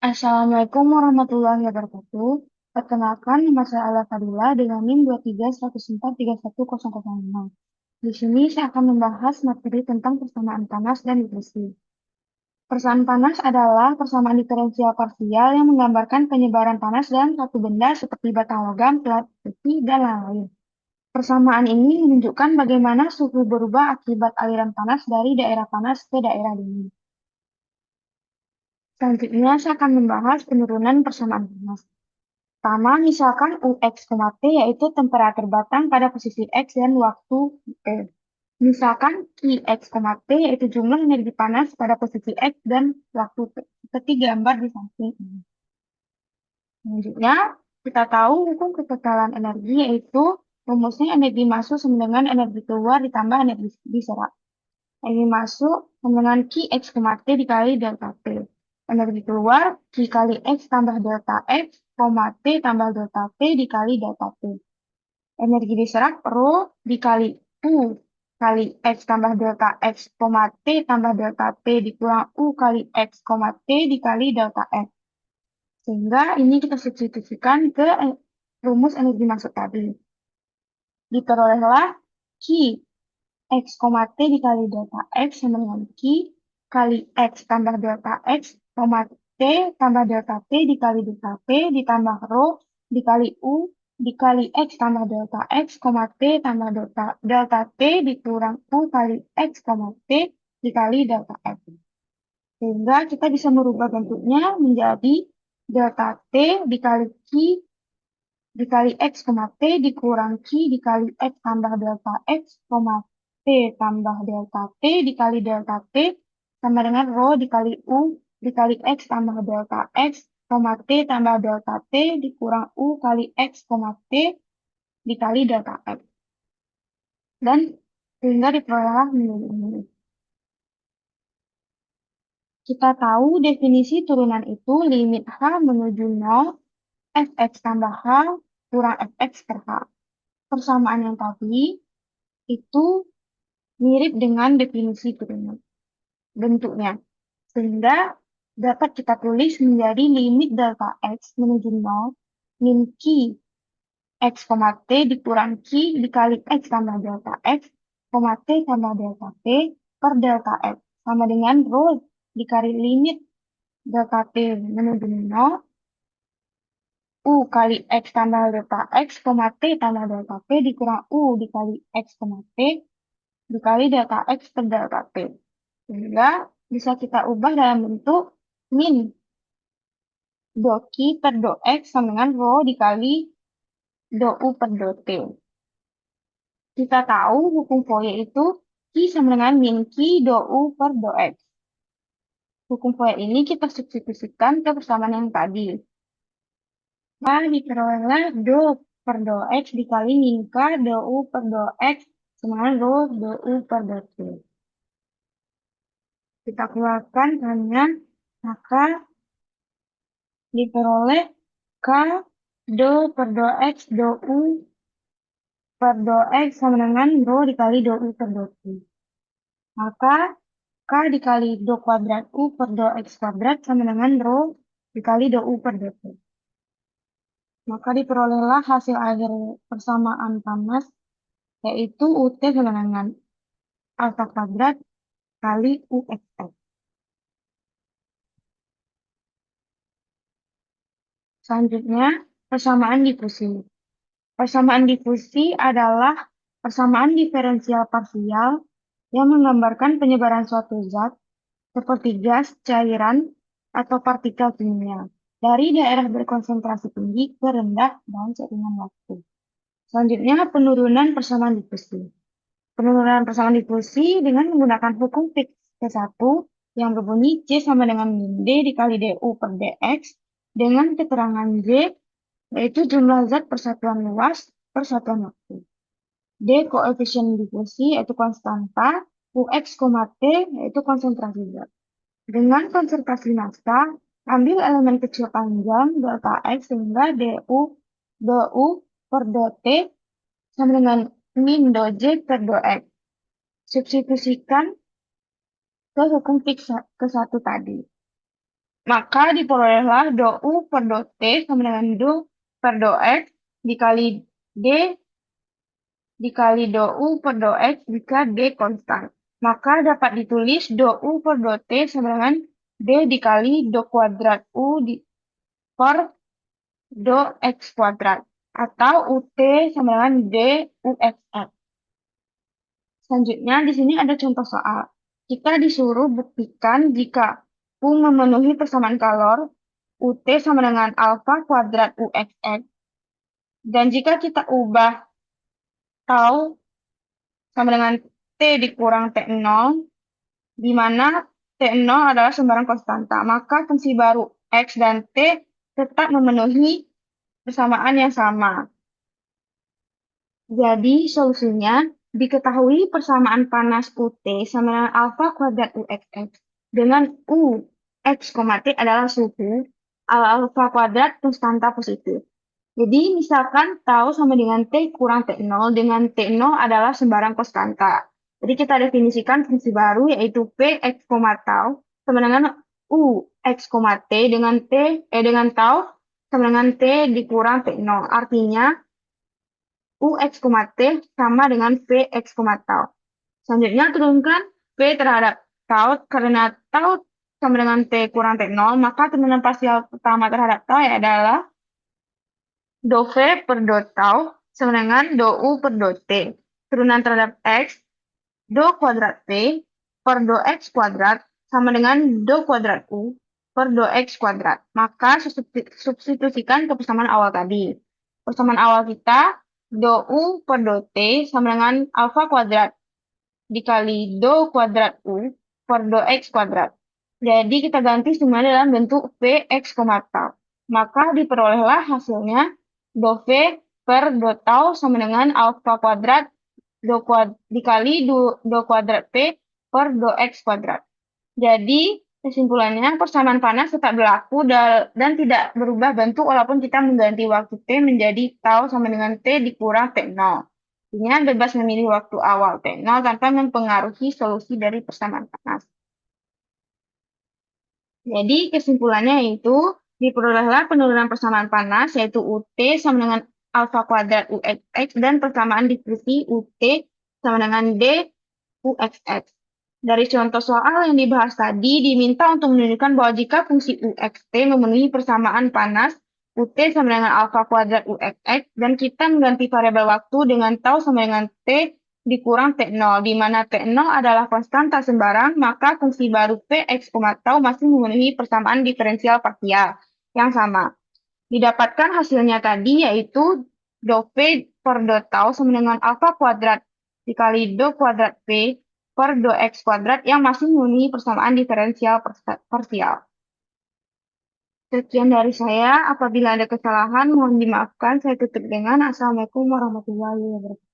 Assalamualaikum warahmatullahi wabarakatuh. Perkenalkan, nama saya Ala Fadila dengan NIM 23.104.31.005. Di sini saya akan membahas materi tentang persamaan panas dan difusi. Persamaan panas adalah persamaan diferensial parsial yang menggambarkan penyebaran panas dalam satu benda seperti batang logam, pelat besi, dan lain-lain. Persamaan ini menunjukkan bagaimana suhu berubah akibat aliran panas dari daerah panas ke daerah dingin. Selanjutnya, saya akan membahas penurunan persamaan panas. Pertama, misalkan UX, T yaitu temperatur batang pada posisi X dan waktu T. Misalkan QX, T yaitu jumlah energi panas pada posisi X dan waktu T. Seperti gambar di samping ini. Selanjutnya, kita tahu hukum kekekalan energi yaitu rumusnya energi masuk sama dengan energi keluar ditambah energi diserap. Energi masuk sama dengan QX, T dikali delta T. Energi keluar Q kali X tambah delta X, T tambah delta T dikali delta T. Energi diserap Rho dikali U kali X tambah delta X, T tambah delta T dikurang U kali X, T dikali delta X. Sehingga ini kita substitusikan ke rumus energi masuk tadi. Diperolehlah Q X, T dikali delta X sama dengan Q kali X tambah delta X, T tambah delta T dikali delta T ditambah Rho dikali U dikali X tambah delta X, T tambah delta T dikurang U kali X, T dikali delta X. Sehingga kita bisa merubah bentuknya menjadi delta T dikali Q dikali X, T dikurang Q dikali X tambah delta X, T tambah delta T dikali delta T sama dengan Rho dikali U dikali X tambah delta X, T tambah delta T dikurang U kali X, T dikali delta X. Dan sehingga diperolehlah menjadi ini. Kita tahu definisi turunan itu limit H menuju 0, Fx tambah H kurang Fx per H. Persamaan yang tadi itu mirip dengan definisi turunan bentuknya. Sehingga dapat kita tulis menjadi limit delta X menuju 0 min Q X, T dikurang Q dikali X tambah delta X, T tambah delta T per delta X. Sama dengan Rho dikali limit delta T menuju 0 U kali X tambah delta X, T tambah delta T dikurang U dikali X, T dikali delta X per delta T. Sehingga bisa kita ubah dalam bentuk min do Q per do X sama dengan Rho dikali do U per do T. Kita tahu hukum Fourier itu Q sama dengan min Q do U per do X. Hukum Fourier ini kita substitusikan ke persamaan yang tadi. Nah, diperolehlah do per do X dikali min K do U per do X sama dengan Rho do U per do T. Kita keluarkan hanya maka diperoleh K do per do X do U per do X sama dengan Rho dikali do U per do T. Maka K dikali do kuadrat U per do X kuadrat sama dengan Rho dikali do U per do T. Maka diperolehlah hasil akhir persamaan panas yaitu UT sama dengan alfa kuadrat kali UXX. Selanjutnya, persamaan difusi. Persamaan difusi adalah persamaan diferensial parsial yang menggambarkan penyebaran suatu zat seperti gas, cairan, atau partikel kimia dari daerah berkonsentrasi tinggi ke rendah dalam seiringan waktu. Selanjutnya, penurunan persamaan difusi. Penurunan persamaan difusi dengan menggunakan hukum Fick ke1 yang berbunyi C sama dengan min D dikali DU per DX dengan keterangan J yaitu jumlah zat persatuan luas per satuan waktu. D koefisien difusi yaitu konstanta, UX, T yaitu konsentrasi zat. Dengan konsentrasi massa, ambil elemen kecil panjang delta X sehingga du per do T sama dengan min do J per do X. Substitusikan ke hukum Fick ke1 tadi. Maka diperolehlah do U per do T sama dengan do per do X dikali D dikali do U per do X jika D konstan. Maka dapat ditulis do U per do T sama dengan D dikali do kuadrat U per do X kuadrat. Atau UT sama dengan D UXX. Selanjutnya, di sini ada contoh soal. Kita disuruh buktikan jika U memenuhi persamaan kalor, UT sama dengan alfa kuadrat UXX. Dan jika kita ubah tau sama dengan T dikurang T0, di mana T0 adalah sembarang konstanta, maka fungsi baru X dan T tetap memenuhi persamaan yang sama. Jadi solusinya diketahui persamaan panas UT sama dengan alfa kuadrat UXX dengan U X, T adalah suhu, alfa kuadrat konstanta positif. Jadi misalkan tau sama dengan T kurang T0 dengan T0 adalah sembarang konstanta. Jadi kita definisikan fungsi baru yaitu P X, tau sama dengan U X, T dengan tau sama dengan T dikurang T0. Artinya U X, T sama dengan V X, tau. Selanjutnya turunkan P terhadap tau karena tau sama dengan T kurang T0, maka turunan parsial pertama terhadap tau adalah do V per do tau sama dengan do U per do T. Turunan terhadap X, do kuadrat V per do X kuadrat sama dengan do kuadrat U per do X kuadrat. Maka substitusikan ke persamaan awal tadi. Persamaan awal kita, do U per do T sama dengan alfa kuadrat dikali do kuadrat U per do X kuadrat. Jadi kita ganti semuanya dalam bentuk Vx, tau. Maka diperolehlah hasilnya do V per do tau sama dengan alfa kuadrat dikali do kuadrat P per do X kuadrat. Jadi kesimpulannya persamaan panas tetap berlaku dan tidak berubah bentuk walaupun kita mengganti waktu T menjadi tau sama dengan T dikurang T0. Artinya bebas memilih waktu awal T0 tanpa mempengaruhi solusi dari persamaan panas. Jadi kesimpulannya itu diperolehlah penurunan persamaan panas yaitu UT sama dengan alfa kuadrat UXX dan persamaan diskusi UT sama dengan D UXX. Dari contoh soal yang dibahas tadi diminta untuk menunjukkan bahwa jika fungsi UXT memenuhi persamaan panas UT sama dengan alfa kuadrat UXX dan kita mengganti variabel waktu dengan tau sama dengan T dikurang T0, di mana T0 adalah konstanta sembarang, maka fungsi baru P, X, tau masih memenuhi persamaan diferensial parsial yang sama. Didapatkan hasilnya tadi yaitu do P per do tau sama dengan alfa kuadrat dikali do kuadrat P per do X kuadrat yang masih memenuhi persamaan diferensial parsial. Sekian dari saya. Apabila ada kesalahan, mohon dimaafkan. Saya tutup dengan Assalamualaikum warahmatullahi wabarakatuh.